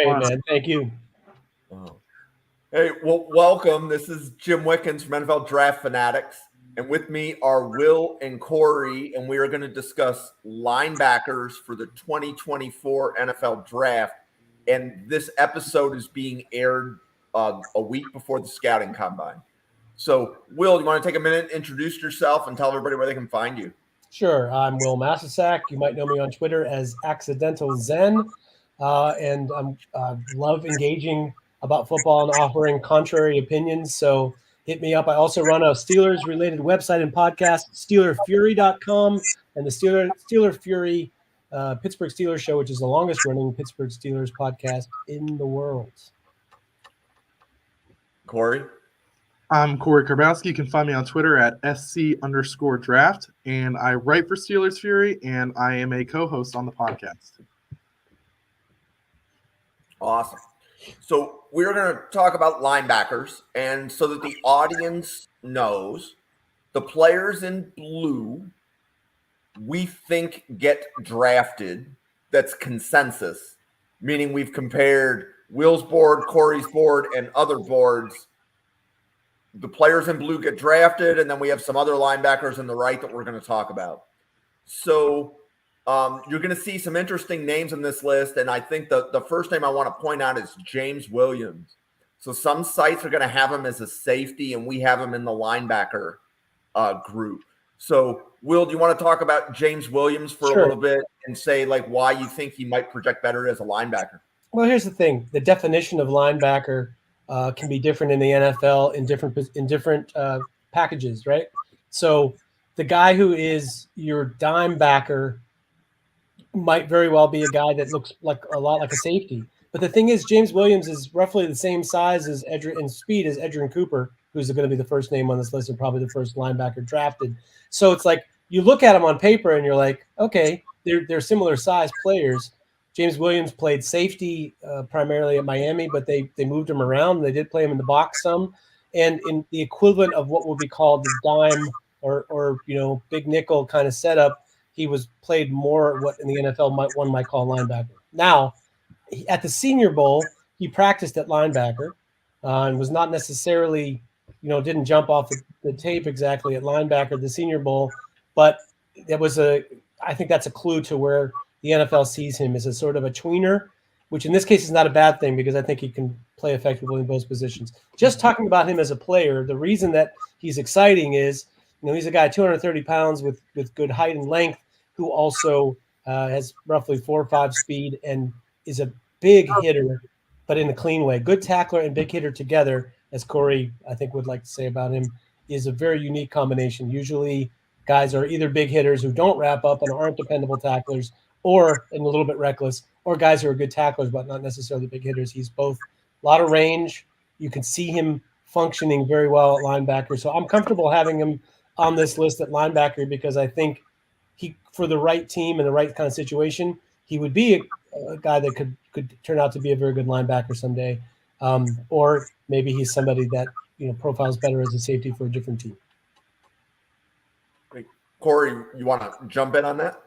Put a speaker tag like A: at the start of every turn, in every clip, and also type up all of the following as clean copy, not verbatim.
A: Great, man. Thank you.
B: Oh. Hey, well, welcome. This is Jim Wickens from NFL Draft Fanatics. And with me are Will and Korey, and we are going to discuss linebackers for the 2024 NFL Draft. And this episode is being aired a week before the scouting combine. So, Will, you want to take a minute, introduce yourself, and tell everybody where they can find you?
A: Sure. I'm Will Massasak. You might know me on Twitter as Accidental Zen. And I love engaging about football and offering contrary opinions. So hit me up. I also run a Steelers related website and podcast, SteelerFury.com, and the Steeler Fury Pittsburgh Steelers show, which is the longest running Pittsburgh Steelers podcast in the world.
B: Korey?
C: I'm Korey Karbowski. You can find me on Twitter at SC_draft, and I write for Steelers Fury, and I am a co-host on the podcast.
B: Awesome. So we're going to talk about linebackers, and so that the audience knows, the players in blue we think get drafted. That's consensus, meaning we've compared Will's board, Korey's board, and other boards. The players in blue get drafted, and then we have some other linebackers in the right that we're going to talk about. So you're going to see some interesting names in this list, and I think the first name I want to point out is James Williams. So some sites are going to have him as a safety, and we have him in the linebacker group. So, Will, do you want to talk about James Williams for
A: Sure.
B: a little bit and say like why you think he might project better as a linebacker?
A: Well, here's the thing: the definition of linebacker can be different in the NFL in different packages, right? So the guy who is your dime backer might very well be a guy that looks like a lot like a safety. But the thing is, James Williams is roughly the same size as and speed as Edgerrin Cooper, who's going to be the first name on this list and probably the first linebacker drafted. So it's like you look at him on paper and you're like, okay, they're similar size players. James Williams played safety primarily at Miami, but they moved him around. They did play him in the box some, and in the equivalent of what would be called the dime or big nickel kind of setup, he was played more what in the NFL one might call linebacker. Now, at the Senior Bowl, he practiced at linebacker and was not necessarily, didn't jump off the tape exactly at linebacker at the Senior Bowl, but I think that's a clue to where the NFL sees him as a sort of a tweener, which in this case is not a bad thing because I think he can play effectively in both positions. Just talking about him as a player, the reason that he's exciting is, he's a guy 230 pounds with good height and length who also has roughly 4.5 speed and is a big hitter, but in a clean way. Good tackler and big hitter together, as Korey, I think, would like to say about him, is a very unique combination. Usually guys are either big hitters who don't wrap up and aren't dependable tacklers, or and a little bit reckless, or guys who are good tacklers but not necessarily big hitters. He's both. A lot of range. You can see him functioning very well at linebacker. So I'm comfortable having him on this list at linebacker because I think he, for the right team and the right kind of situation, he would be a guy that could turn out to be a very good linebacker someday. Or maybe he's somebody that profiles better as a safety for a different team.
B: Great. Korey, you want to jump in on that?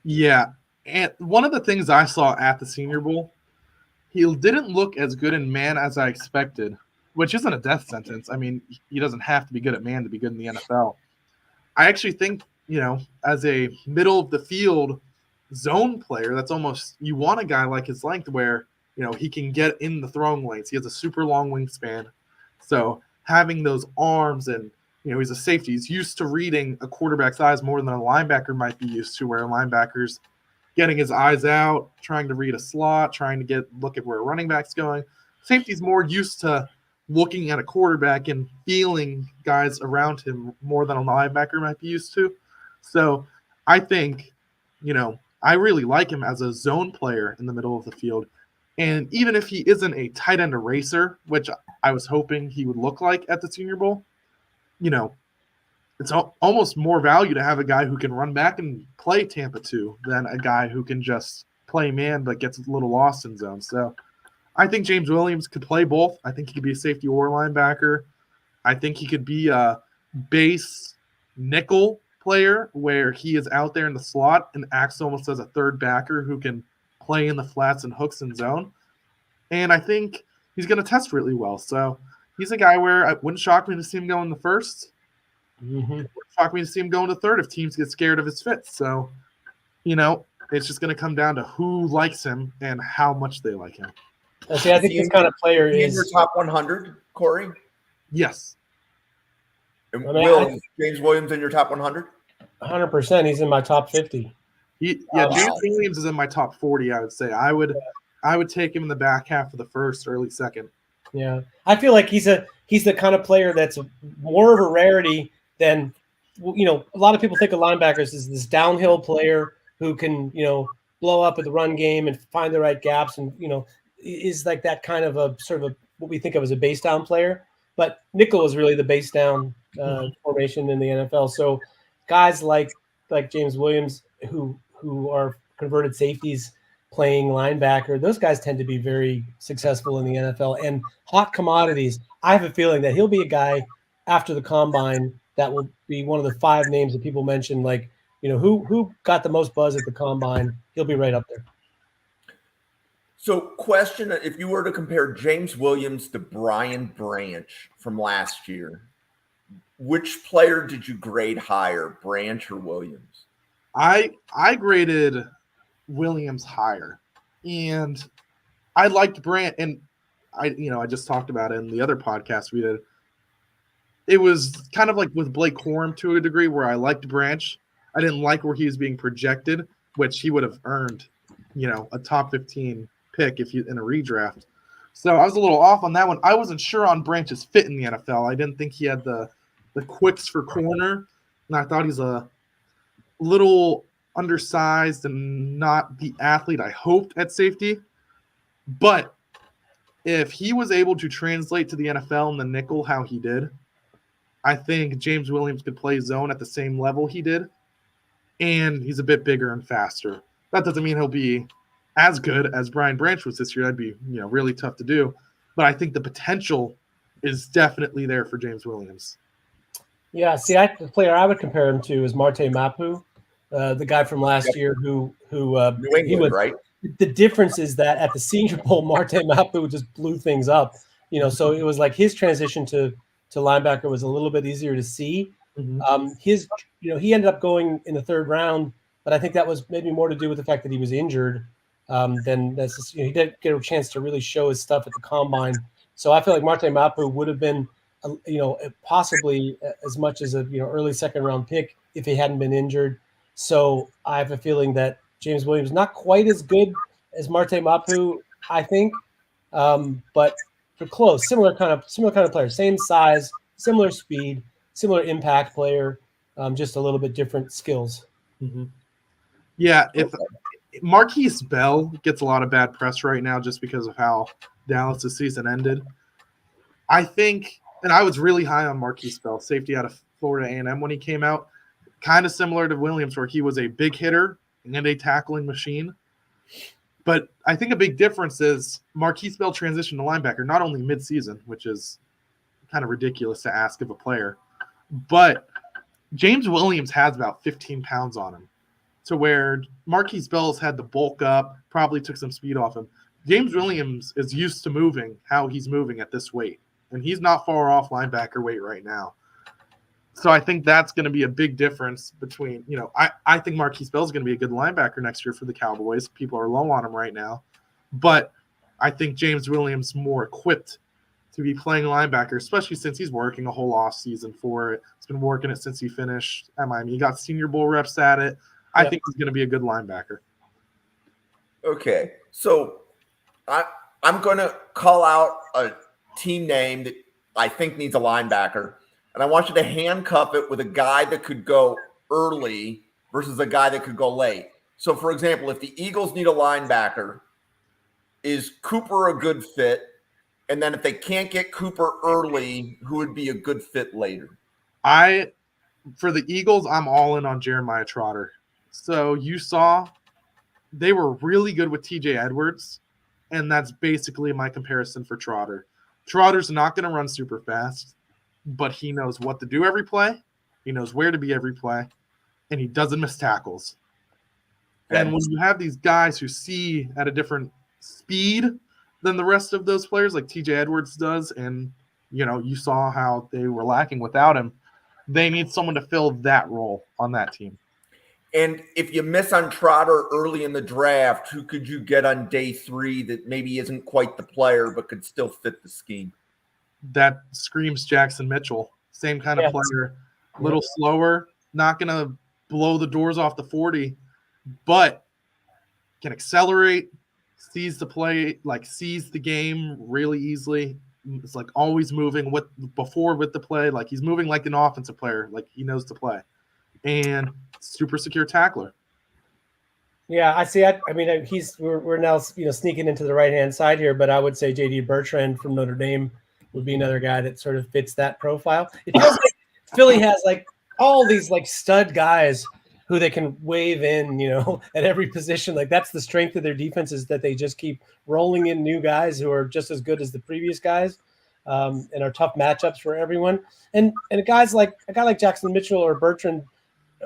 C: Yeah. And one of the things I saw at the Senior Bowl, he didn't look as good in man as I expected, which isn't a death sentence. I mean, he doesn't have to be good at man to be good in the NFL. I actually think, as a middle of the field zone player, that's almost, you want a guy like his length where, he can get in the throwing lanes. He has a super long wingspan. So having those arms and, he's a safety. He's used to reading a quarterback's eyes more than a linebacker might be used to, where a linebacker's getting his eyes out, trying to read a slot, trying to look at where a running back's going. Safety's more used to looking at a quarterback and feeling guys around him more than a linebacker might be used to. So I think, I really like him as a zone player in the middle of the field. And even if he isn't a tight end eraser, which I was hoping he would look like at the Senior Bowl, it's almost more value to have a guy who can run back and play Tampa 2 than a guy who can just play man but gets a little lost in zone. So I think James Williams could play both. I think he could be a safety or linebacker. I think he could be a base nickel player where he is out there in the slot and acts almost as a third backer who can play in the flats and hooks in zone. And I think he's going to test really well. So he's a guy where it wouldn't shock me to see him go in the first.
A: Mm-hmm.
C: It wouldn't shock me to see him go in the third if teams get scared of his fit. So, it's just going to come down to who likes him and how much they like him.
A: See, I think this kind of player
B: in your
A: is
B: top 100, Korey?
C: Yes.
B: And
A: I mean,
B: Will, James Williams in your top 100?
A: 100%. He's in my top 50.
C: James
A: Wow.
C: Williams is in my top 40, I would say. I would take him in the back half of the first, early second.
A: Yeah, I feel like he's the kind of player that's more of a rarity than a lot of people think of linebackers as this downhill player who can blow up at the run game and find the right gaps and is like that kind of a sort of a what we think of as a base down player. But nickel is really the base down formation in the NFL. So guys like James Williams who are converted safeties playing linebacker, those guys tend to be very successful in the NFL and hot commodities. I have a feeling that he'll be a guy after the combine that will be one of the 5 names that people mention, like, who got the most buzz at the combine. He'll be right up there.
B: So question, if you were to compare James Williams to Brian Branch from last year, which player did you grade higher, Branch or Williams?
C: I graded Williams higher, and I liked Brandt, and I just talked about it in the other podcast we did. It was kind of like with Blake Corum to a degree where I liked Branch. I didn't like where he was being projected, which he would have earned, a top 15 pick in a redraft. So I was a little off on that one. I wasn't sure on Branch's fit in the NFL. I didn't think he had the quicks for corner, and I thought he's a little undersized and not the athlete I hoped at safety. But if he was able to translate to the NFL in the nickel how he did, I think James Williams could play zone at the same level he did. And he's a bit bigger and faster. That doesn't mean he'll be as good as Brian Branch was this year. That'd be really tough to do. But I think the potential is definitely there for James Williams.
A: Yeah, see, the player I would compare him to is Marte Mapu, the guy from last year who
B: New England, right?
A: The difference is that at the Senior Bowl, Marte Mapu just blew things up. So it was like his transition to linebacker was a little bit easier to see.
C: Mm-hmm.
A: He ended up going in the 3rd round, but I think that was maybe more to do with the fact that he was injured than he didn't get a chance to really show his stuff at the combine. So I feel like Marte Mapu would have been, possibly as much as a early 2nd round pick if he hadn't been injured. So I have a feeling that James Williams not quite as good as Marte Mapu, I think, but they're close. Similar kind of player, same size, similar speed, similar impact player, just a little bit different skills.
C: Mm-hmm. Yeah, if Marquise Bell gets a lot of bad press right now just because of how Dallas' season ended, I think, and I was really high on Marquise Bell, safety out of Florida A&M when he came out, kind of similar to Williams where he was a big hitter and a tackling machine. But I think a big difference is Marquise Bell transitioned to linebacker, not only midseason, which is kind of ridiculous to ask of a player, but James Williams has about 15 pounds on him, to where Marquise Bell's had to bulk up, probably took some speed off him. James Williams is used to moving how he's moving at this weight, and he's not far off linebacker weight right now. So I think that's going to be a big difference between, I think Marquise Bell is going to be a good linebacker next year for the Cowboys. People are low on him right now. But I think James Williams more equipped to be playing linebacker, especially since he's working a whole off season for it. He's been working it since he finished at Miami. He got Senior Bowl reps at it. I think he's going to be a good linebacker.
B: Okay. So I'm going to call out a team name that I think needs a linebacker. And I want you to handcuff it with a guy that could go early versus a guy that could go late. So, for example, if the Eagles need a linebacker, is Cooper a good fit? And then if they can't get Cooper early, who would be a good fit later?
C: For the Eagles, I'm all in on Jeremiah Trotter. So you saw they were really good with TJ Edwards, and that's basically my comparison for Trotter. Trotter's not going to run super fast, but he knows what to do every play. He knows where to be every play, and he doesn't miss tackles. And when you have these guys who see at a different speed, than the rest of those players, like TJ Edwards does. And, you saw how they were lacking without him. They need someone to fill that role on that team.
B: And if you miss on Trotter early in the draft, who could you get on day 3 that maybe isn't quite the player but could still fit the scheme?
C: That screams Jackson Mitchell. Same kind of player. A little slower, not going to blow the doors off the 40, but can accelerate, sees the play, sees the game really easily. It's always moving with the play. He's moving like an offensive player, he knows to play. And super secure tackler.
A: Yeah, I see. I mean, we're now sneaking into the right hand side here, but I would say J.D. Bertrand from Notre Dame would be another guy that sort of fits that profile. It feels like Philly has all these stud guys who they can wave in, at every position. That's the strength of their defense, is that they just keep rolling in new guys who are just as good as the previous guys, and are tough matchups for everyone. And a guy like Jackson Mitchell or Bertrand,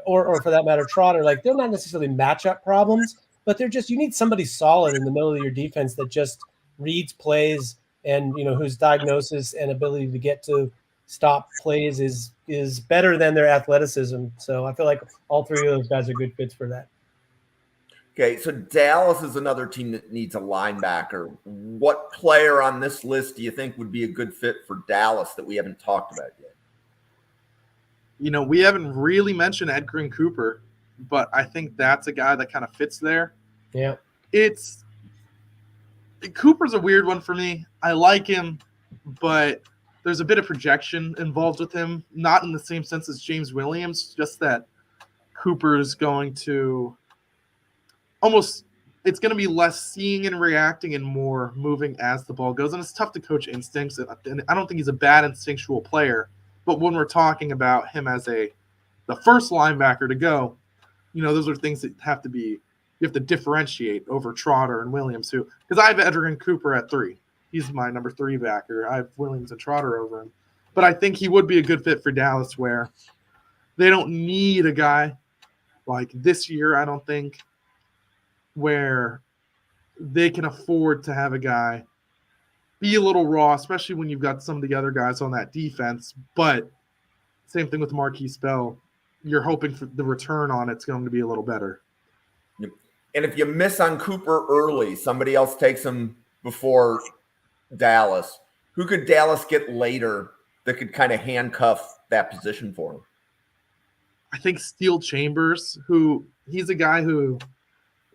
A: or for that matter, Trotter, they're not necessarily matchup problems, but they're just, you need somebody solid in the middle of your defense that just reads plays and, whose diagnosis and ability to get to stop plays is better than their athleticism. So I feel like all three of those guys are good fits for that.
B: Okay, so Dallas is another team that needs a linebacker. What player on this list do you think would be a good fit for Dallas that we haven't talked about yet?
C: We haven't really mentioned Edgerrin Cooper, but I think that's a guy that kind of fits there.
A: Yeah.
C: Cooper's a weird one for me. I like him, but there's a bit of projection involved with him, not in the same sense as James Williams, just that Cooper is going to it's going to be less seeing and reacting and more moving as the ball goes. And it's tough to coach instincts. And I don't think he's a bad instinctual player. But when we're talking about him as the first linebacker to go, those are things that you have to differentiate over Trotter and Williams, because I have Edgerrin Cooper at 3. He's my number 3 backer. I have Williams and Trotter over him. But I think he would be a good fit for Dallas, where they don't need a guy like this year, I don't think, where they can afford to have a guy be a little raw, especially when you've got some of the other guys on that defense. But same thing with Marquise Bell. You're hoping for the return on it's going to be a little better.
B: Yep. And if you miss on Cooper early, somebody else takes him before Dallas. Who could Dallas get later that could kind of handcuff that position for him?
C: I think Steel Chambers, he's a guy who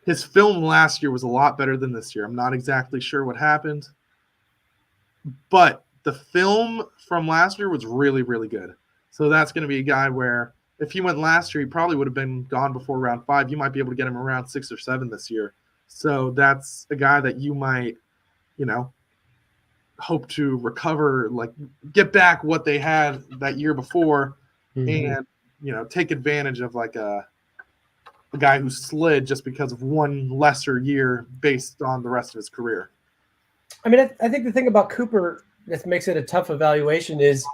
C: his film last year was a lot better than this year. I'm not exactly sure what happened, but the film from last year was really, really good. So that's going to be a guy where if he went last year, he probably would have been gone before round 5. You might be able to get him around 6 or 7 this year. So that's a guy that you might, hope to recover, get back what they had that year before, and, take advantage of a guy who slid just because of one lesser year based on the rest of his career.
A: I mean, I think the thing about Cooper that makes it a tough evaluation is,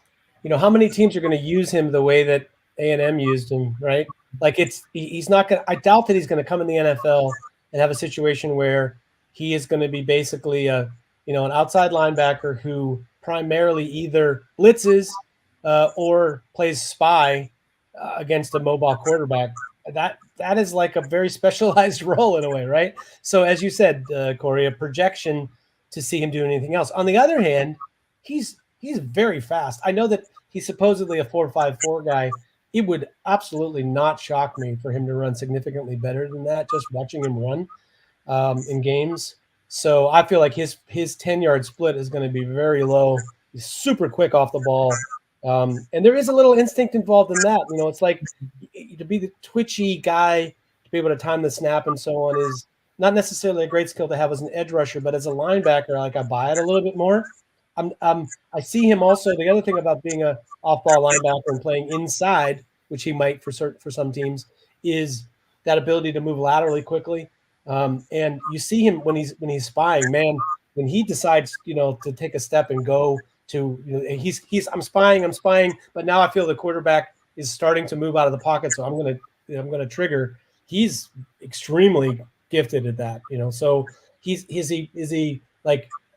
A: how many teams are going to use him the way that A&M used him, right? He's not going to – I doubt that he's going to come in the NFL and have a situation where he is going to be basically an outside linebacker who primarily either blitzes or plays spy against a mobile quarterback. That is a very specialized role in a way, right? So as you said, Korey, a projection to see him do anything else. On the other hand, he's very fast. I know that he's supposedly a 4.54 guy. It would absolutely not shock me for him to run significantly better than that, just watching him run in games. So I feel like his 10-yard split is going to be very low. He's super quick off the ball. And there is a little instinct involved in that. It's like to be the twitchy guy, to be able to time the snap and so on is not necessarily a great skill to have as an edge rusher, but as a linebacker, I buy it a little bit more. I see him also. The other thing about being a off-ball linebacker and playing inside, which he might for some teams, is that ability to move laterally quickly. And you see him when he's spying, man. When he decides, to take a step and go to, I'm spying, but now I feel the quarterback is starting to move out of the pocket, so I'm gonna trigger. He's extremely gifted at that, So is he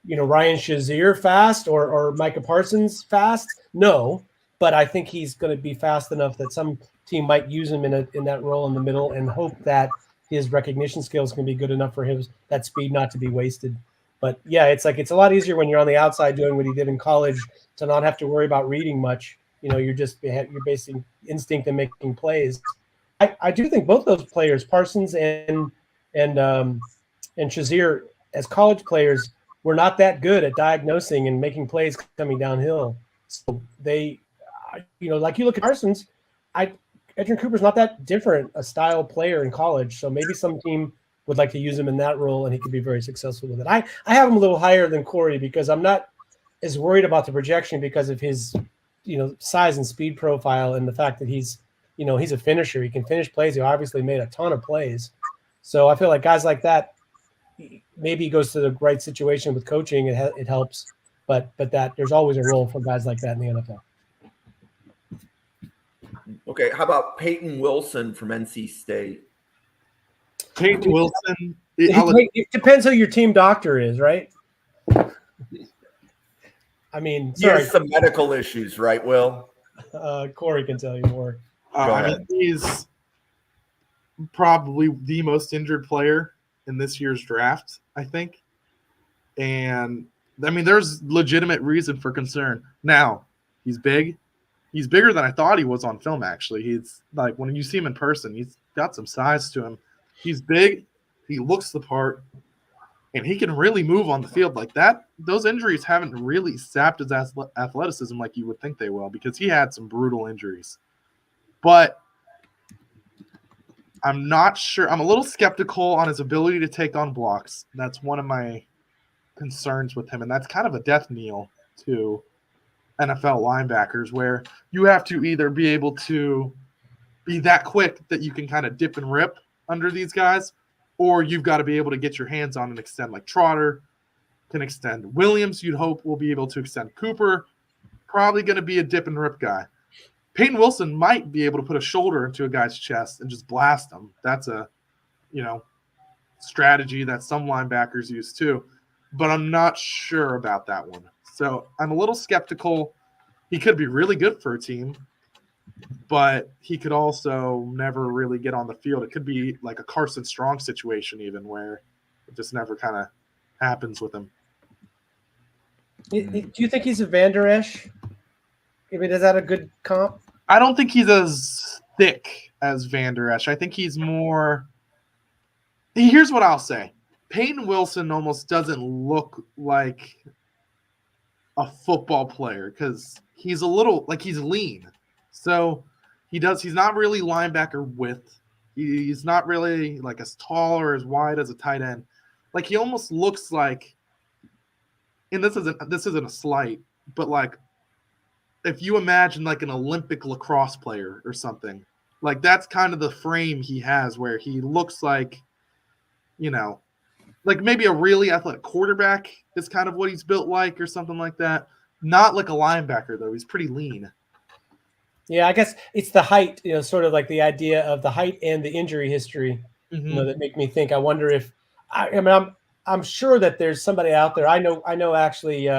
A: Ryan Shazier fast or Micah Parsons fast? No, but I think he's going to be fast enough that some team might use him in that role in the middle and hope that his recognition skills can be good enough for him that speed not to be wasted. But yeah, it's a lot easier when you're on the outside doing what he did in college to not have to worry about reading much. You're basing instinct and making plays. I do think both those players, Parsons and Shazier, as college players, were not that good at diagnosing and making plays coming downhill. So they, like you look at Parsons, Edgerrin Cooper's not that different a style player in college. So maybe some team would like to use him in that role, and he could be very successful with it. I have him a little higher than Korey because I'm not as worried about the projection because of his, size and speed profile and the fact that he's a finisher. He can finish plays. He obviously made a ton of plays. So I feel like guys like that, maybe he goes to the right situation with coaching. It helps, but that there's always a role for guys like that in the NFL.
B: Okay, how about Peyton Wilson from NC State?
C: Peyton Wilson.
A: It depends who your team doctor is, right? I mean,
B: he has some medical issues, right, Will?
A: Korey can tell you more.
C: He's probably the most injured player in this year's draft, I think. And, there's legitimate reason for concern. Now, he's big. He's bigger than I thought he was on film, actually. He's like, when you see him in person, he's got some size to him. He's big. He looks the part. And he can really move on the field like that. Those injuries haven't really sapped his athleticism like you would think they will because he had some brutal injuries. But I'm not sure. I'm a little skeptical on his ability to take on blocks. That's one of my concerns with him. And that's kind of a death knell to NFL linebackers where you have to either be able to be that quick that you can kind of dip and rip under these guys, or you've got to be able to get your hands on and extend, like Trotter can extend. Williams, you'd hope, will be able to extend. Cooper, probably going to be a dip and rip guy. Peyton Wilson might be able to put a shoulder into a guy's chest and just blast him. That's a, strategy that some linebackers use too. But I'm not sure about that one. So I'm a little skeptical. He could be really good for a team, but he could also never really get on the field. It could be like a Carson Strong situation even where it just never kind of happens with him.
A: Do you think he's a Van Der Esch? Is that a good comp?
C: I don't think he's as thick as Van Der Esch. I think he's more – here's what I'll say. Peyton Wilson almost doesn't look like a football player because he's a little – like he's lean. So he's not really linebacker width. He's not really like as tall or as wide as a tight end. Like he almost looks like, and this isn't a slight, but like if you imagine like an Olympic lacrosse player or something, like that's kind of the frame he has where he looks like, like maybe a really athletic quarterback is kind of what he's built like or something like that. Not like a linebacker though. He's pretty lean.
A: Yeah, I guess it's the height, sort of like the idea of the height and the injury history, that make me think. I wonder if I'm sure that there's somebody out there. I know actually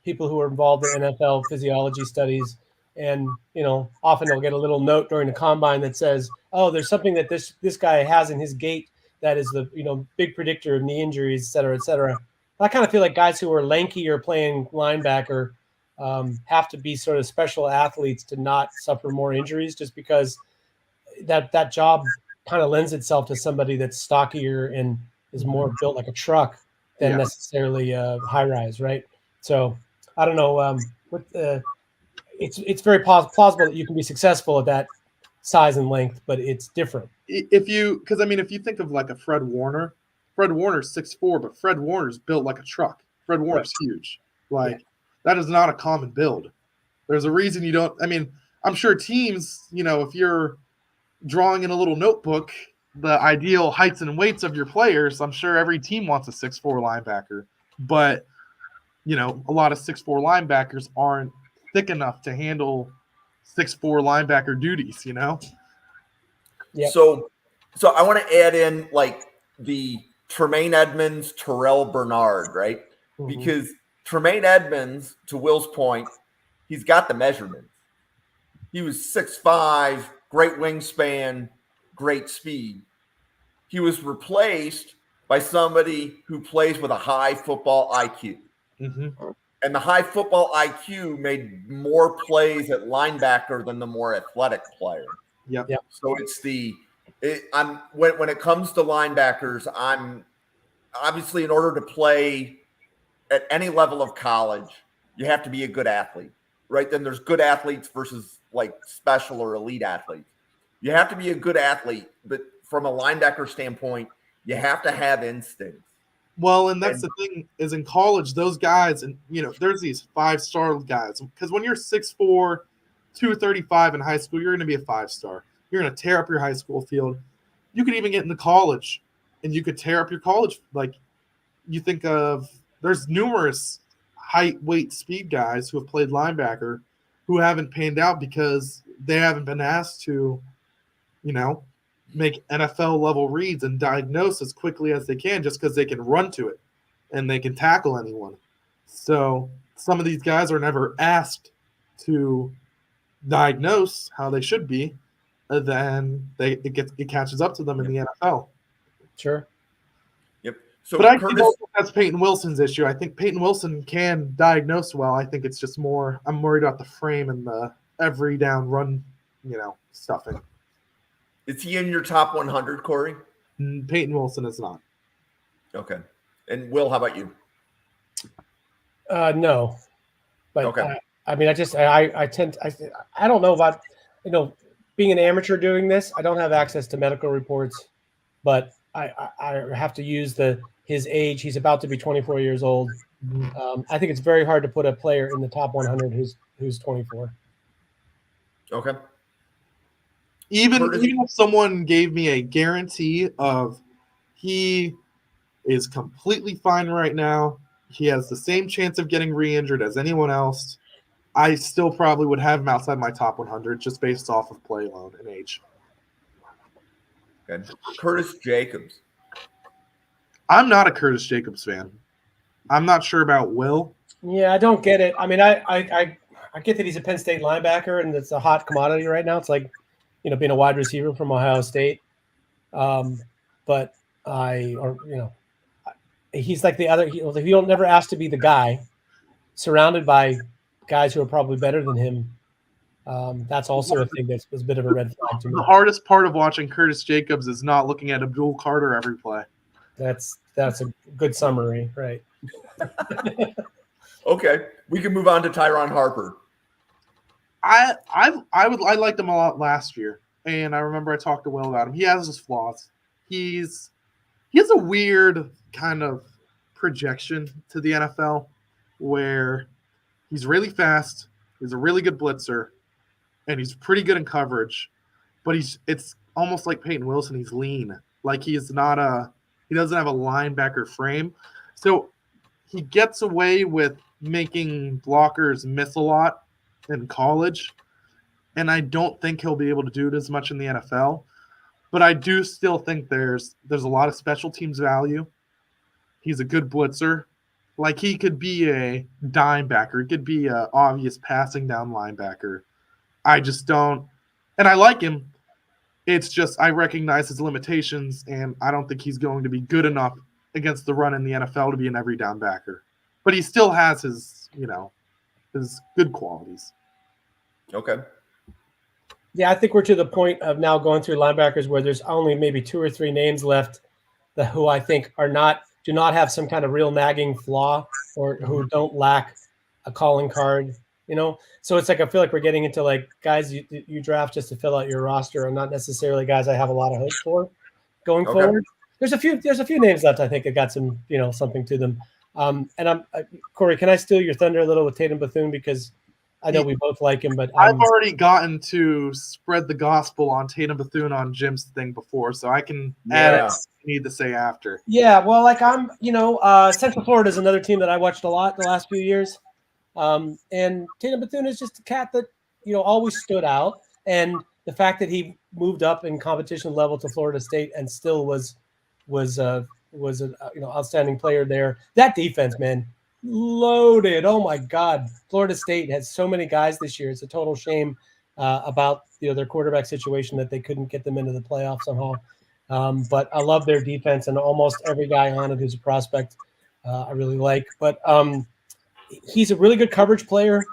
A: people who are involved in NFL physiology studies, and often they'll get a little note during the combine that says, "Oh, there's something that this guy has in his gait that is the big predictor of knee injuries, et cetera, et cetera." I kind of feel like guys who are lanky or playing linebacker have to be sort of special athletes to not suffer more injuries, just because that job kind of lends itself to somebody that's stockier and is more built like a truck than necessarily high rise, right? So I don't know. It's very plausible that you can be successful at that size and length, but it's different.
C: If you think of like a Fred Warner's 6'4", but Fred Warner's built like a truck. Fred Warner's huge. That is not a common build. There's a reason you don't. I'm sure teams, if you're drawing in a little notebook the ideal heights and weights of your players, I'm sure every team wants a 6'4" linebacker. But, a lot of 6'4" linebackers aren't thick enough to handle 6'4" linebacker duties,
A: Yeah.
B: So I want to add in like the Tremaine Edmonds, Terrell Bernard, right? because Tremaine Edmonds, to Will's point, he's got the measurements. He was 6'5", great wingspan, great speed. He was replaced by somebody who plays with a high football IQ. And the high football IQ made more plays at linebacker than the more athletic player.
C: Yep.
B: So when it comes to linebackers, I'm obviously, in order to play at any level of college, you have to be a good athlete, right? Then there's good athletes versus like special or elite athletes. You have to be a good athlete, but from a linebacker standpoint, you have to have instincts.
C: Well, and that's the thing is in college, those guys, and there's these 5-star guys. Because when you're 6'4", 235 in high school, you're going to be a 5-star. You're going to tear up your high school field. You could even get into college, and you could tear up your college. Like, you think of, there's numerous height, weight, speed guys who have played linebacker who haven't panned out because they haven't been asked to, make NFL level reads and diagnose as quickly as they can just because they can run to it and they can tackle anyone. So some of these guys are never asked to diagnose how they should be. Then it catches up to them in the NFL.
A: Sure.
B: Yep. So,
C: but I think that's Peyton Wilson's issue. I think Peyton Wilson can diagnose well. I think it's just more. I'm worried about the frame and the every down run, stuffing.
B: Is he in your top 100, Korey?
C: Peyton Wilson is not.
B: Okay. And Will, how about you?
A: No. But
B: okay.
A: I don't know about, being an amateur doing this. I don't have access to medical reports, but I have to use his age. He's about to be 24 years old. I think it's very hard to put a player in the top 100 who's 24.
B: Okay.
C: Even if someone gave me a guarantee of he is completely fine right now, he has the same chance of getting re-injured as anyone else, I still probably would have him outside my top 100 just based off of play alone and age.
B: Okay. Curtis Jacobs.
C: I'm not a Curtis Jacobs fan. I'm not sure about Will.
A: Yeah, I don't get it. I mean, I get that he's a Penn State linebacker and it's a hot commodity right now. It's like, being a wide receiver from Ohio State. But he's like the other. He'll never ask to be the guy, surrounded by guys who are probably better than him. That's also a thing that's a bit of a red flag to me.
C: The hardest part of watching Curtis Jacobs is not looking at Abdul Carter every play.
A: That's a good summary, right?
B: Okay, we can move on to Tyron Harper.
C: I liked him a lot last year, and I remember I talked to Will about him. He has his flaws. He has a weird kind of projection to the NFL where he's really fast, he's a really good blitzer, and he's pretty good in coverage. But it's almost like Peyton Wilson. He's lean, like he doesn't have a linebacker frame, so he gets away with making blockers miss a lot in college, and I don't think he'll be able to do it as much in the NFL. But I do still think there's a lot of special teams value. He's a good blitzer. Like, he could be a dime backer. He could be an obvious passing down linebacker. I just don't. And I like him. It's just I recognize his limitations, and I don't think he's going to be good enough against the run in the NFL to be an every down backer. But he still has his good qualities.
B: Okay.
A: Yeah, I think we're to the point of now going through linebackers where there's only maybe 2 or 3 names left who I think do not have some kind of real nagging flaw or who don't lack a calling card. So it's like I feel like we're getting into like guys you draft just to fill out your roster and not necessarily guys I have a lot of hope for going forward. There's a few names left I think that got some something to them. And Korey, can I steal your thunder a little with Tatum Bethune because I know we both like him, but
C: I've already gotten to spread the gospel on Tatum Bethune on Jim's thing before, so I can add it. Need to say after.
A: Yeah, well, like I'm, Central Florida is another team that I watched a lot the last few years, and Tatum Bethune is just a cat that always stood out, and the fact that he moved up in competition level to Florida State and still was an outstanding player there. That defense, man. loaded. Oh my God, Florida State has so many guys this year. It's a total shame about their quarterback situation that they couldn't get them into the playoffs somehow. But I love their defense, and almost every guy on it who's a prospect I really like. But he's a really good coverage player,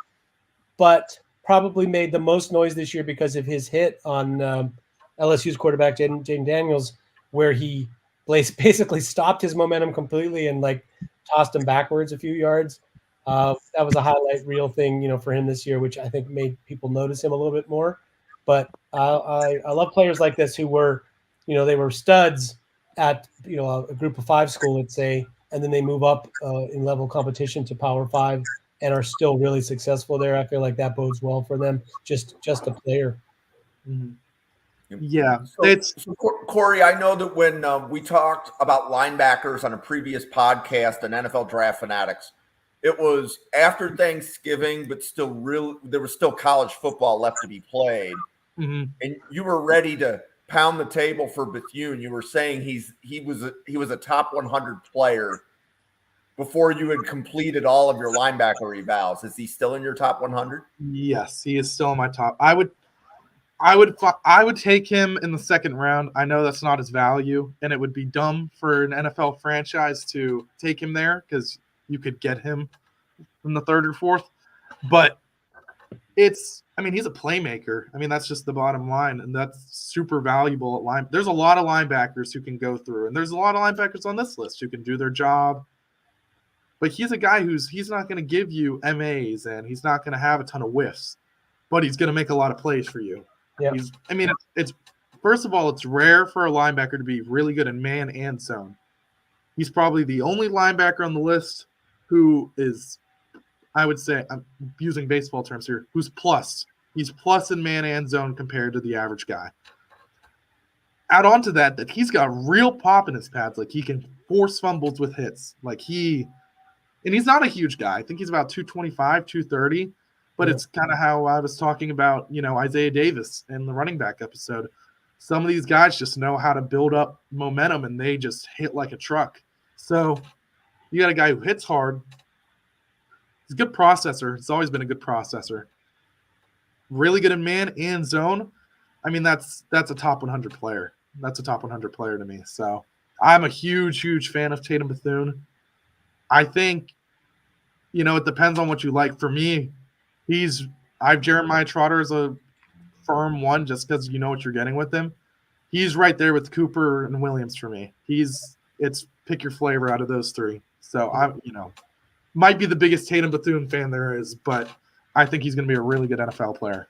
A: but probably made the most noise this year because of his hit on LSU's quarterback Jaden Daniels, where he basically stopped his momentum completely and like tossed him backwards a few yards. That was a highlight reel thing, for him this year, which I think made people notice him a little bit more. But I love players like this who were, they were studs at a group of five school, let's say, and then they move up in level competition to Power Five and are still really successful there. I feel like that bodes well for them. Just a player.
C: Mm-hmm. Yeah,
B: so Korey, I know that when we talked about linebackers on a previous podcast on NFL Draft Fanatics, it was after Thanksgiving, but there was still college football left to be played,
C: mm-hmm.
B: and you were ready to pound the table for Bethune. You were saying he was a top 100 player before you had completed all of your linebacker evals. Is he still in your top 100?
C: Yes, he is still in my top. I would take him in the second round. I know that's not his value, and it would be dumb for an NFL franchise to take him there because you could get him in the third or fourth. But he's a playmaker. That's just the bottom line, and that's super valuable at line. There's a lot of linebackers who can go through, and there's a lot of linebackers on this list who can do their job. But he's a guy he's not going to give you MAs, and he's not going to have a ton of whiffs, but he's going to make a lot of plays for you.
A: Yeah.
C: It's first of all, it's rare for a linebacker to be really good in man and zone. He's probably the only linebacker on the list who is, I would say, I'm using baseball terms here, who's plus. He's plus in man and zone compared to the average guy. Add on to that he's got real pop in his pads. Like, he can force fumbles with hits. And he's not a huge guy. I think he's about 225, 230. But it's kind of how I was talking about, Isaiah Davis in the running back episode. Some of these guys just know how to build up momentum, and they just hit like a truck. So you got a guy who hits hard. He's a good processor. He's always been a good processor. Really good in man and zone. That's a top 100 player. That's a top 100 player to me. So I'm a huge, huge fan of Tatum Bethune. I think, it depends on what you like. For me, I've Jeremiah Trotter as a firm one just because you know what you're getting with him. He's right there with Cooper and Williams for me. It's pick your flavor out of those three. So might be the biggest Tatum Bethune fan there is, but I think he's going to be a really good NFL player.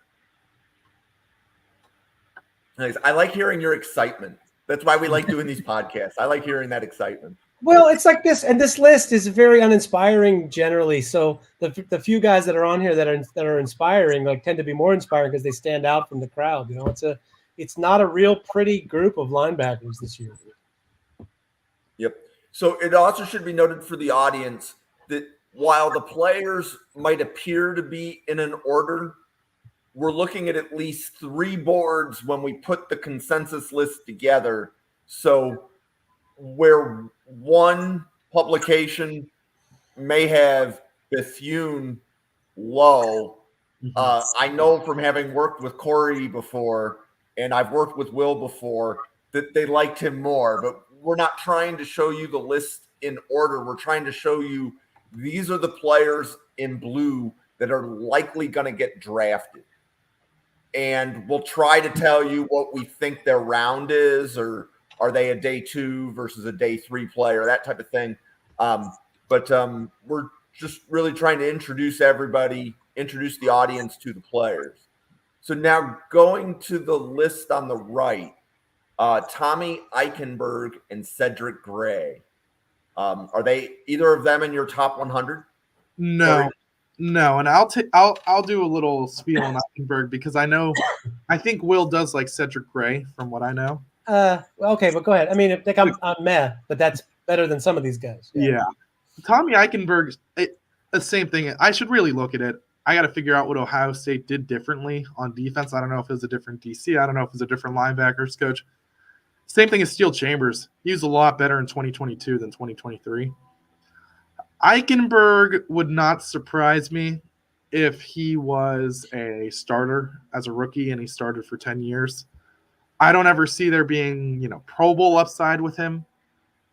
B: Nice. I like hearing your excitement. That's why we like doing these podcasts. I like hearing that excitement.
A: Well, it's like this, and this list is very uninspiring generally. So the few guys that are on here that are inspiring, tend to be more inspiring because they stand out from the crowd. It's not a real pretty group of linebackers this year.
B: Yep. So it also should be noted for the audience that while the players might appear to be in an order, we're looking at least 3 boards when we put the consensus list together. So where one publication may have Bethune low, I know from having worked with Korey before, and I've worked with Will before, that they liked him more. But we're not trying to show you the list in order. We're trying to show you these are the players in blue that are likely going to get drafted. And we'll try to tell you what we think their round is, or are they a day 2 versus a day 3 player, that type of thing. But we're just really trying to introduce the audience to the players. So now going to the list on the right, Tommy Eichenberg and Cedric Gray. Are they either of them in your top 100?
C: No. No, and I'll do a little spiel on Eichenberg because I think Will does like Cedric Gray from what I know.
A: Okay, but go ahead. I'm meh, but that's better than some of these guys.
C: Yeah. Tommy Eichenberg, the same thing. I should really look at it. I got to figure out what Ohio State did differently on defense. I don't know if it was a different DC. I don't know if it was a different linebackers coach. Same thing as Steel Chambers. He was a lot better in 2022 than 2023. Eichenberg would not surprise me if he was a starter as a rookie and he started for 10 years. I don't ever see there being, Pro Bowl upside with him.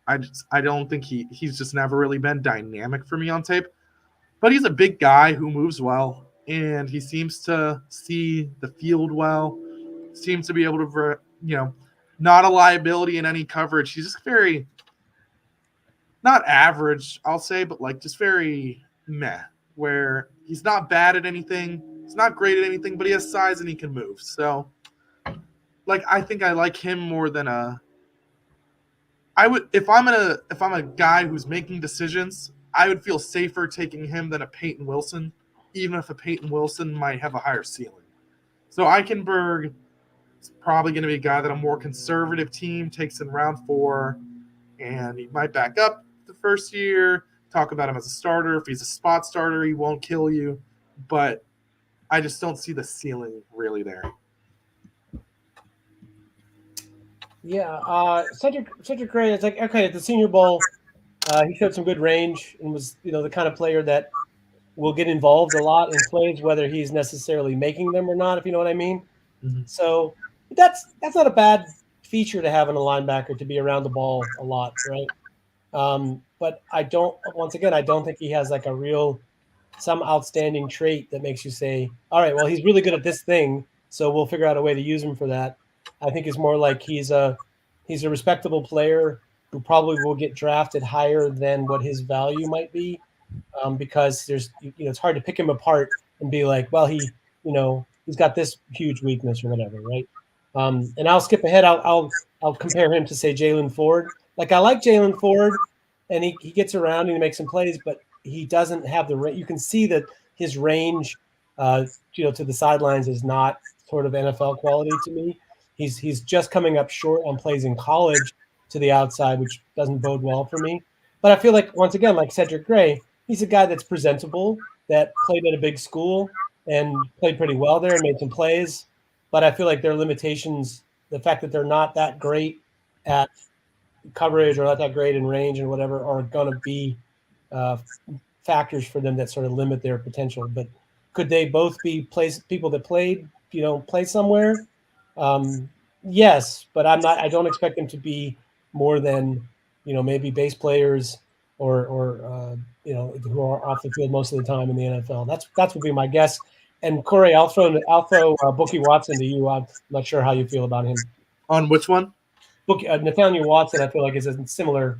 C: I don't think he's just never really been dynamic for me on tape. But he's a big guy who moves well, and he seems to see the field well, seems to be able to, not a liability in any coverage. He's just very, not average, I'll say, but like just very meh, where he's not bad at anything, he's not great at anything, but he has size and he can move. So, I think I like him more than I would if I'm a guy who's making decisions, I would feel safer taking him than a Peyton Wilson, even if a Peyton Wilson might have a higher ceiling. So Eichenberg is probably going to be a guy that a more conservative team takes in round 4, and he might back up the first year, talk about him as a starter. If he's a spot starter, he won't kill you, but I just don't see the ceiling really there.
A: Yeah, Cedric Gray. It's like, okay, at the Senior Bowl, he showed some good range and was the kind of player that will get involved a lot in plays, whether he's necessarily making them or not, if you know what I mean.
C: Mm-hmm.
A: So that's not a bad feature to have in a linebacker, to be around the ball a lot, right? But I don't think he has like some outstanding trait that makes you say, all right, well, he's really good at this thing, so we'll figure out a way to use him for that. I think it's more like he's a respectable player who probably will get drafted higher than what his value might be, because it's hard to pick him apart and be like, well, he's got this huge weakness or whatever, right? And I'll skip ahead. I'll compare him to, say, Jalen Ford. Like, I like Jalen Ford, and he gets around and he makes some plays, but he doesn't have the range. You can see that his range, to the sidelines is not sort of NFL quality to me. He's just coming up short on plays in college to the outside, which doesn't bode well for me. But I feel like, once again, like Cedric Gray, he's a guy that's presentable, that played at a big school and played pretty well there and made some plays. But I feel like their limitations, the fact that they're not that great at coverage or not that great in range and whatever, are going to be factors for them that sort of limit their potential. But could they both be people that played somewhere? Yes, but I don't expect them to be more than, maybe base players or who are off the field most of the time in the NFL. That would be my guess. And Korey, I'll throw Bookie Watson to you. I'm not sure how you feel about him.
C: On which one?
A: Nathaniel Watson, I feel like is in a similar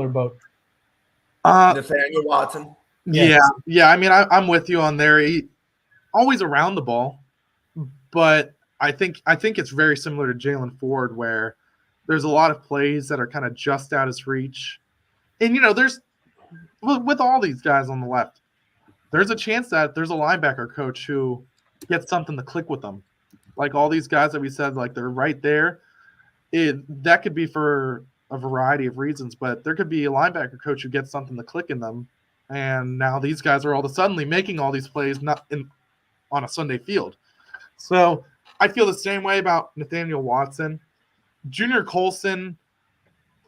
A: boat.
B: Nathaniel Watson.
C: Yeah. I mean, I'm with you on there. He always around the ball, but I think it's very similar to Jalen Ford, where there's a lot of plays that are kind of just out of reach. And, there's with all these guys on the left, there's a chance that there's a linebacker coach who gets something to click with them. Like all these guys that we said, like they're right there. That could be for a variety of reasons, but there could be a linebacker coach who gets something to click in them. And now these guys are all of a sudden making all these plays on a Sunday field. So I feel the same way about Nathaniel Watson. Junior Colson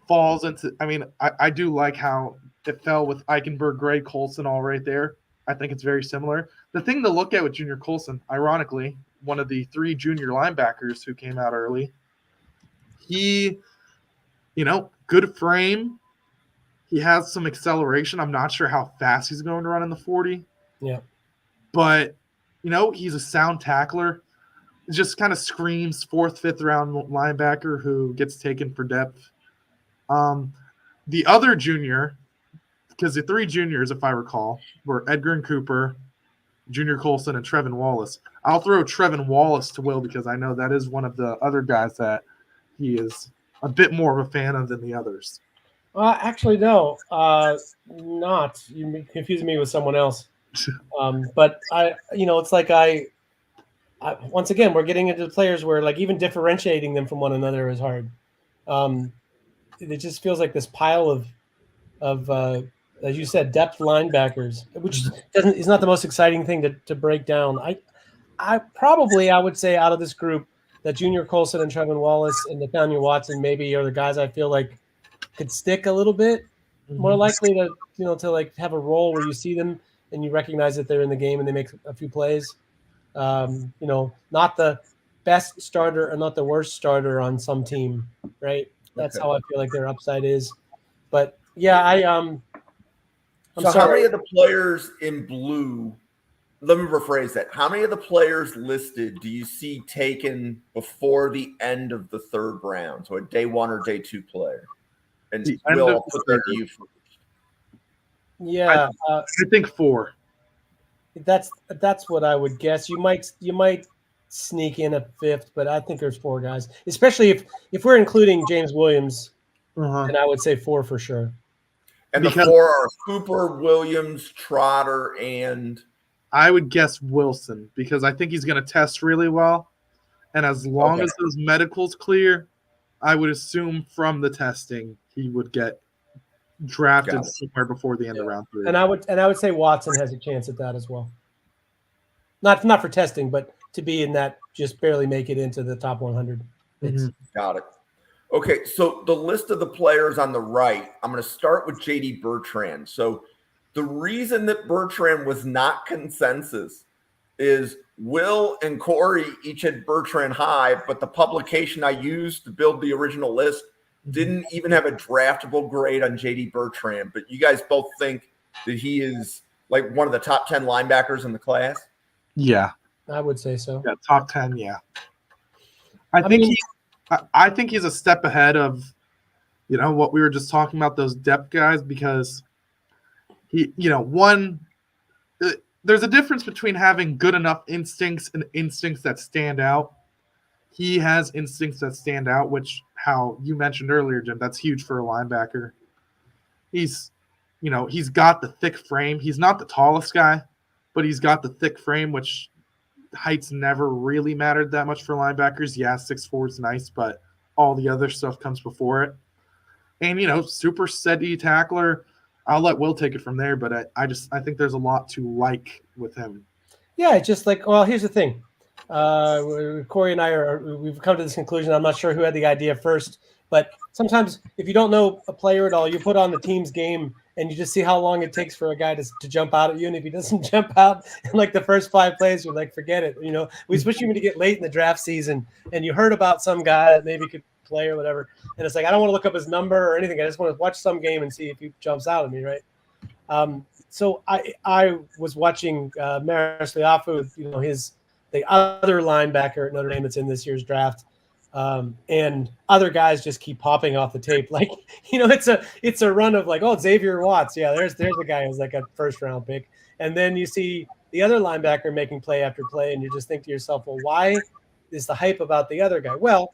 C: falls into – I mean, I do like how it fell with Eichenberg, Gray, Colson all right there. I think it's very similar. The thing to look at with Junior Colson, ironically, one of the 3 junior linebackers who came out early, he, good frame. He has some acceleration. I'm not sure how fast he's going to run in the 40.
A: Yeah. But,
C: he's a sound tackler. It just kind of screams 4th, 5th round linebacker who gets taken for depth. The other junior, because the 3 juniors, if I recall, were Edgar and Cooper, Junior Colson, and Trevin Wallace. I'll throw Trevin Wallace to Will because I know that is one of the other guys that he is a bit more of a fan of than the others.
A: Actually, no, not. You confused me with someone else. But it's like I once again, we're getting into players where like even differentiating them from one another is hard. It just feels like this pile of as you said, depth linebackers, which is not the most exciting thing to break down. I would say out of this group that Junior Colson and Trevin Wallace and Nathaniel Watson maybe are the guys I feel like could stick a little bit. more likely to to like have a role where you see them and you recognize that they're in the game and they make a few plays. Not the best starter or not the worst starter on some team, right? That's
B: Okay.
A: how I feel like their upside is. But yeah, I'm
B: So how
A: sorry.
B: many of the players in blue, let me rephrase that. How many of the players listed do you see taken before the end of the third round? So a day 1 or day 2 player? And
C: The end
B: Will,
C: of
B: I'll
C: the
B: put that to
C: third.
B: you first.
A: Yeah,
C: I think 4.
A: that's what I would guess. You might sneak in a fifth, but I think there's 4 guys, especially if we're including James Williams,
C: Uh-huh.
A: then I would say 4 for sure.
B: And the
C: Because
B: 4 are Cooper, Williams, Trotter, and
C: I would guess Wilson because I think he's going to test really well. And as long
B: okay.
C: as those medicals clear, I would assume from the testing he would get drafted somewhere before the end of round 3.
A: And I would say Watson has a chance at that as well. Not for testing, but to be in that, just barely make it into the top 100 picks.
C: Mm-hmm.
B: Got it. Okay, so the list of the players on the right, I'm going to start with JD Bertrand. So the reason that Bertrand was not consensus is Will and Korey each had Bertrand high, but the publication I used to build the original list didn't even have a draftable grade on JD Bertrand. But you guys both think that he is like one of the top 10 linebackers in the class?
C: Yeah.
A: I would say so.
C: Yeah, top 10, yeah. I think he's a step ahead of, what we were just talking about, those depth guys, because there's a difference between having good enough instincts and instincts that stand out. He has instincts that stand out, which how you mentioned earlier, Jim, that's huge for a linebacker. He's got the thick frame. He's not the tallest guy, but he's got the thick frame, which height's never really mattered that much for linebackers. Yeah, 6'4" is nice, but all the other stuff comes before it. And, super steady tackler. I'll let Will take it from there, but I think there's a lot to like with him.
A: Yeah, it's just like, well, here's the thing. Korey and we've come to this conclusion. I'm not sure who had the idea first, but sometimes if you don't know a player at all, you put on the team's game and you just see how long it takes for a guy to jump out at you. And if he doesn't jump out in like the first 5 plays, you're like, forget it. Especially when you get late in the draft season and you heard about some guy that maybe could play or whatever. And it's like, I don't want to look up his number or anything. I just want to watch some game and see if he jumps out at me, right? So I was watching Maris Liafu, the other linebacker at Notre Dame that's in this year's draft, and other guys just keep popping off the tape. Like, it's a run of like, oh, Xavier Watts, yeah, there's a guy who's like a first round pick, and then you see the other linebacker making play after play, and you just think to yourself, well, why is the hype about the other guy? Well,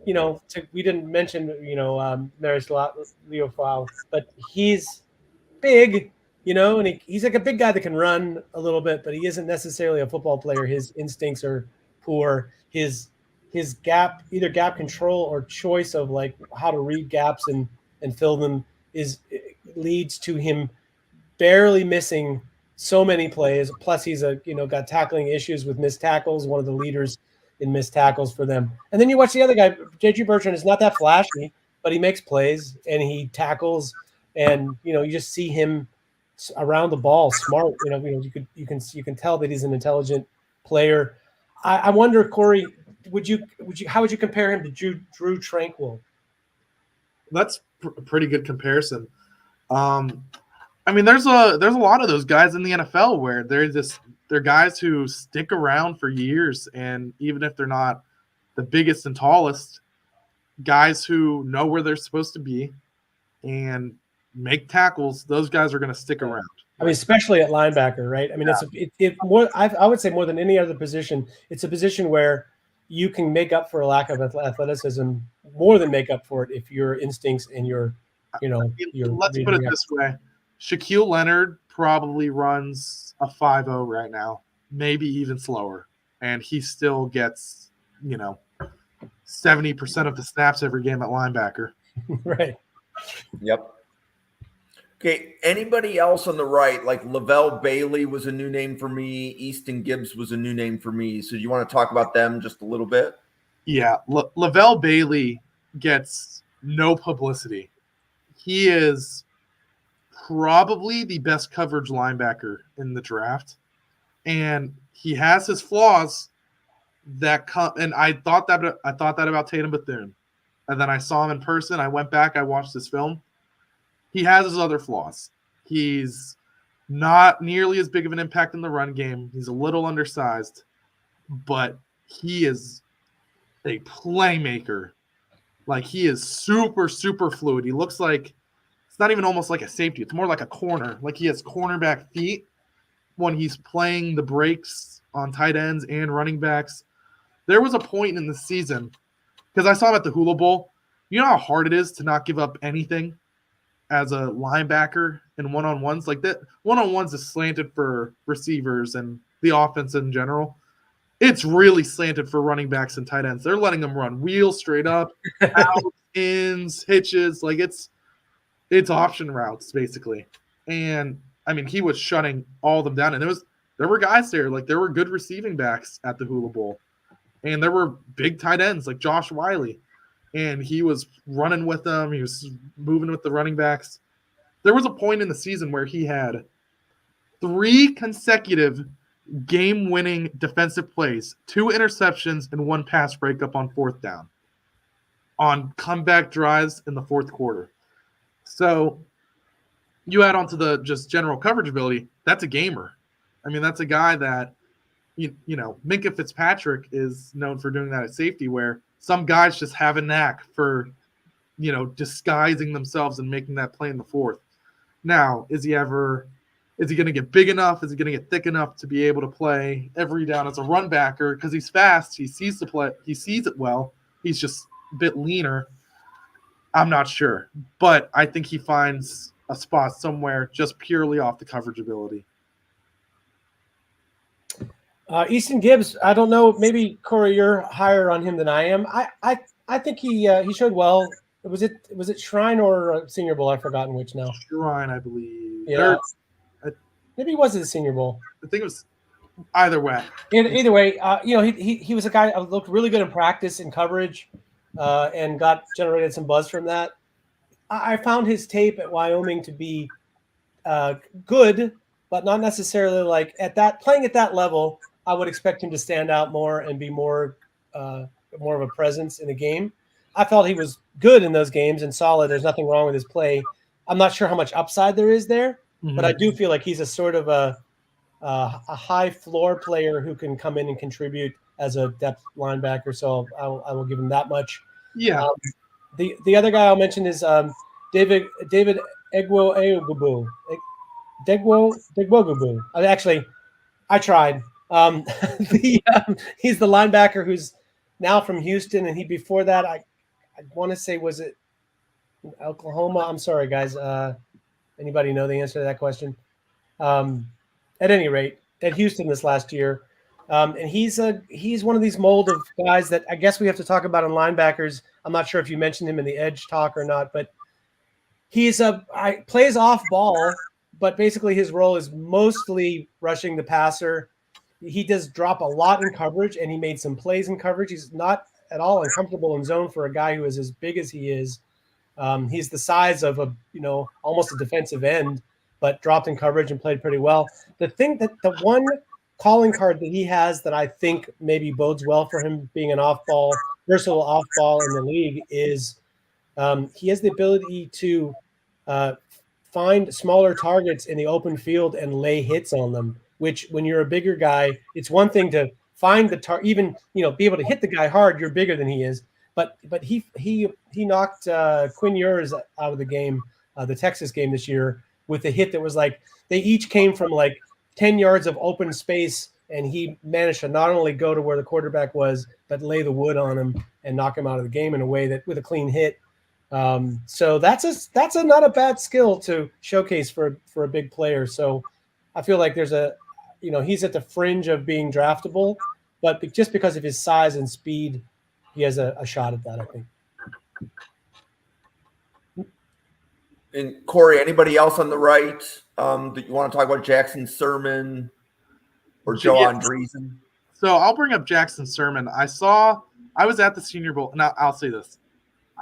A: we didn't mention Maris Liafu, but he's big. And he's like a big guy that can run a little bit, but he isn't necessarily a football player. His instincts are poor. His either gap control or choice of like how to read gaps and fill them leads to him barely missing so many plays. Plus, he's got tackling issues with missed tackles. One of the leaders in missed tackles for them. And then you watch the other guy, JG Bertrand, is not that flashy, but he makes plays and he tackles, and you just see him around the ball, smart. You can tell that he's an intelligent player. I wonder, Korey, how would you compare him to Drew Tranquil?
C: That's a pretty good comparison. There's a lot of those guys in the NFL where they're guys who stick around for years, and even if they're not the biggest and tallest, guys who know where they're supposed to be and make tackles, those guys are going to stick around.
A: Especially at linebacker, right? It's more. I would say more than any other position, it's a position where you can make up for a lack of athleticism, more than make up for it if your instincts and your
C: Let's put it this way: Shaquille Leonard probably runs a 5.0 right now, maybe even slower, and he still gets 70% of the snaps every game at linebacker.
A: Right.
B: Yep. Okay, anybody else on the right, like Lavelle Bailey was a new name for me. Easton Gibbs was a new name for me. So you want to talk about them just a little bit?
C: Yeah, Lavelle Bailey gets no publicity. He is probably the best coverage linebacker in the draft. And he has his flaws that come, and I thought that about Tatum Bethune. And then I saw him in person. I went back, I watched this film. He has his other flaws. He's not nearly as big of an impact in the run game. He's a little undersized, but he is a playmaker. Like, he is super, super fluid. He looks like, it's not even almost like a safety. It's more like a corner. Like, he has cornerback feet when he's playing the breaks on tight ends and running backs. There was a point in the season, because I saw him at the Hula Bowl. You know how hard it is to not give up anything as a linebacker in one-on-ones? Like, that one-on-ones is slanted for receivers and the offense in general. It's really slanted for running backs and tight ends. They're letting them run wheels straight up, out, ins, hitches. Like, it's option routes, basically. And, I mean, he was shutting all of them down. And there were guys there. Like, there were good receiving backs at the Hula Bowl. And there were big tight ends like Josh Wiley. And he was running with them. He was moving with the running backs. There was a point in the season where he had 3 consecutive game-winning defensive plays, 2 interceptions, and 1 pass breakup on 4th down on comeback drives in the 4th quarter. So you add on to the just general coverage ability, that's a gamer. I mean, that's a guy that, you know, Minkah Fitzpatrick is known for doing that at safety, where some guys just have a knack for, you know, disguising themselves and making that play in the 4th. Now, is he going to get big enough? Is he going to get thick enough to be able to play every down as a run backer? Because he's fast. He sees the play. He sees it well. He's just a bit leaner. I'm not sure. But I think he finds a spot somewhere just purely off the coverage ability.
A: Easton Gibbs, I don't know. Maybe, Korey, you're higher on him than I am. I think he showed well. Was it Shrine or Senior Bowl? I've forgotten which now.
C: Shrine, I believe.
A: Yeah. Maybe it was the Senior Bowl.
C: I think it was either way.
A: Either way, you know, he was a guy who looked really good in practice and coverage, and generated some buzz from that. I found his tape at Wyoming to be good, but not necessarily like playing at that level. I would expect him to stand out more and be more of a presence in the game. I felt he was good in those games and solid. There's nothing wrong with his play. I'm not sure how much upside there is there, but I do feel like he's a sort of a high floor player who can come in and contribute as a depth linebacker. So I will give him that much.
C: Yeah.
A: The other guy I'll mention is David Egwo-Egubu. Degwogubu. Actually, I tried. He's the linebacker who's now from Houston, and before that, I want to say, was it Oklahoma? I'm sorry, guys. Anybody know the answer to that question? At any rate, at Houston this last year, and he's one of these mold of guys that I guess we have to talk about in linebackers. I'm not sure if you mentioned him in the edge talk or not, but he's plays off ball, but basically his role is mostly rushing the passer. He does drop a lot in coverage, and he made some plays in coverage. He's not at all uncomfortable in zone for a guy who is as big as he is. He's the size of almost a defensive end, but dropped in coverage and played pretty well. The one calling card that he has that I think maybe bodes well for him being an versatile off ball in the league is he has the ability to find smaller targets in the open field and lay hits on them, which when you're a bigger guy, it's one thing to find the target, even, be able to hit the guy hard. You're bigger than he is. But he knocked Quinn Ewers out of the game, the Texas game this year, with a hit that was like, they each came from like 10 yards of open space, and he managed to not only go to where the quarterback was, but lay the wood on him and knock him out of the game in a way that with a clean hit. So that's not a bad skill to showcase for a big player. So I feel like there's he's at the fringe of being draftable, but just because of his size and speed, he has a shot at that, I think.
B: And Korey, anybody else on the right that you want to talk about? Jackson Sermon or Joe Andreessen?
C: So I'll bring up Jackson Sermon. I was at the Senior Bowl. Now I'll say this.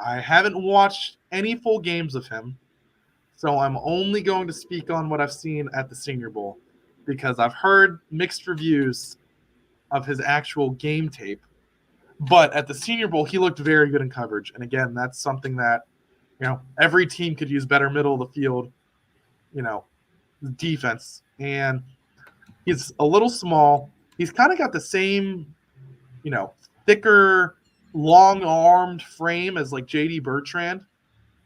C: I haven't watched any full games of him. So I'm only going to speak on what I've seen at the Senior Bowl because I've heard mixed reviews of his actual game tape. But at the Senior Bowl, he looked very good in coverage. And again, that's something that, every team could use better middle of the field, defense. And he's a little small. He's kind of got the same, thicker, long-armed frame as like J.D. Bertrand.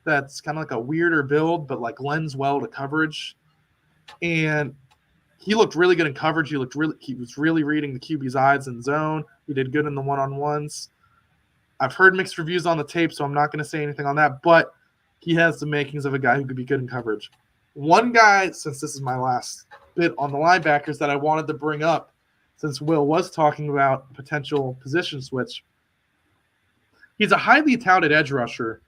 C: That's kind of like a weirder build, but like lends well to coverage. And he looked really good in coverage. He was really reading the QB's eyes in zone. He did good in the one-on-ones. I've heard mixed reviews on the tape, so I'm not going to say anything on that, but he has the makings of a guy who could be good in coverage. One guy, since this is my last bit on the linebackers that I wanted to bring up, since Will was talking about potential position switch, he's a highly touted edge rusher.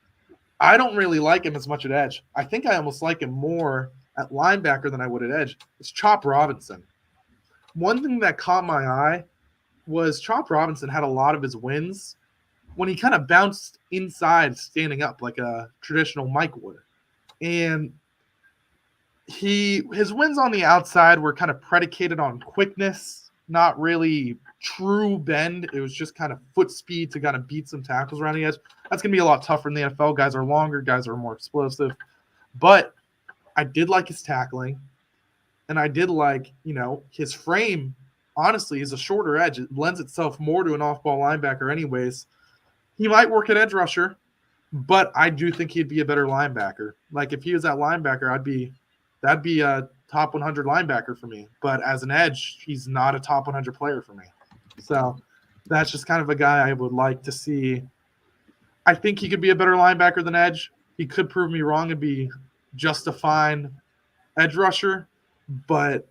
C: I don't really like him as much at edge. I think I almost like him more at linebacker than I would at edge. It's Chop Robinson. One thing that caught my eye was Chop Robinson had a lot of his wins when he kind of bounced inside standing up like a traditional Mike would. And his wins on the outside were kind of predicated on quickness, not really true bend. It was just kind of foot speed to kind of beat some tackles around the edge. That's going to be a lot tougher in the NFL. Guys are longer. Guys are more explosive. But I did like his tackling. And I did like, his frame, honestly, is a shorter edge. It lends itself more to an off-ball linebacker anyways. He might work at edge rusher, but I do think he'd be a better linebacker. Like, if he was that linebacker, that'd be a top 100 linebacker for me. But as an edge, he's not a top 100 player for me. So that's just kind of a guy I would like to see. I think he could be a better linebacker than edge. He could prove me wrong and be just a fine edge rusher, but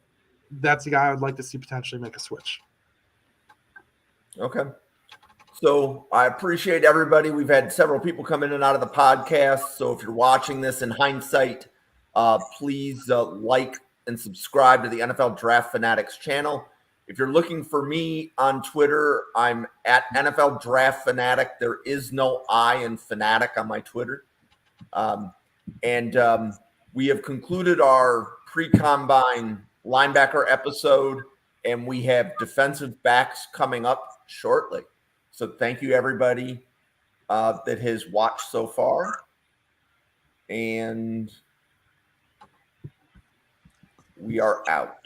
C: that's a guy I would like to see potentially make a switch.
B: Okay. So I appreciate everybody. We've had several people come in and out of the podcast. So if you're watching this in hindsight, please like and subscribe to the NFL Draft Fanatics channel. If you're looking for me on Twitter, I'm at NFL Draft Fanatic. There is no I in Fanatic on my Twitter. We have concluded our pre-combine linebacker episode, and we have defensive backs coming up shortly. So thank you, everybody that has watched so far. And we are out.